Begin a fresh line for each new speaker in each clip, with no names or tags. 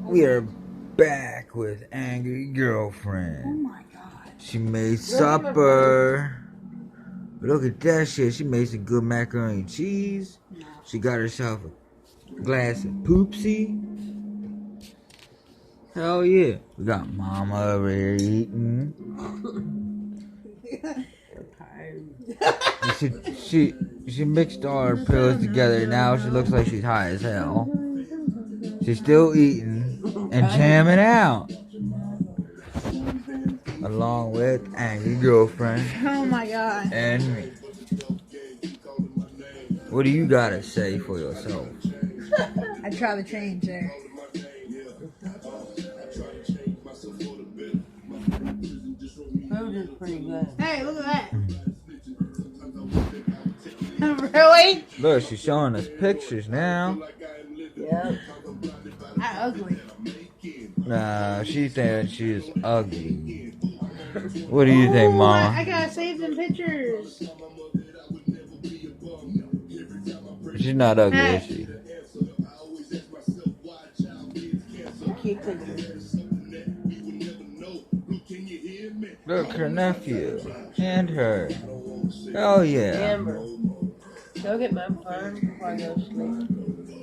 We are back with Angry Girlfriend.
Oh my god.
She made supper. Look at that shit. She made some good macaroni and cheese. She got herself a glass of poopsie. Hell yeah. We got Mama over here eating. She mixed all her pills together. Now she looks like she's high as hell. She's still eating and jamming out. Along with Angry Girlfriend.
Oh my god.
And me. What do you gotta say for yourself?
I try to change there.
Food is pretty good.
Hey, look at that. Really?
Look, she's showing us pictures now.
Yep.
That ugly.
Nah, she thinks she's ugly. What do you think, Mama?
I gotta save them pictures.
She's not ugly, is she?
Keep pictures.
Look, her nephew. And her. Oh, yeah.
Amber, go get my phone before I go to sleep.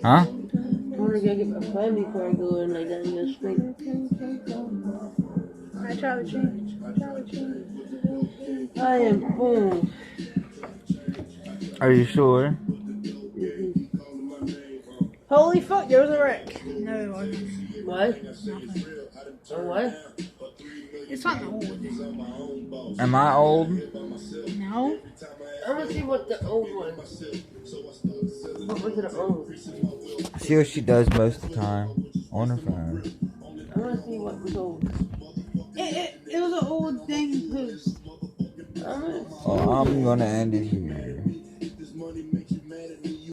Huh?
I want to go get my phone before I go and lay down and go to sleep.
I try to change.
I am full.
Are you sure?
Holy fuck, there was a wreck. No, it wasn't.
What?
Nothing.
Or what?
It's not old.
Am I old?
No?
I want to see what the old one. What was it old?
See what she does most of the time on her phone.
I want to see what was old.
It was an old thing post.
Well, I'm gonna end it here.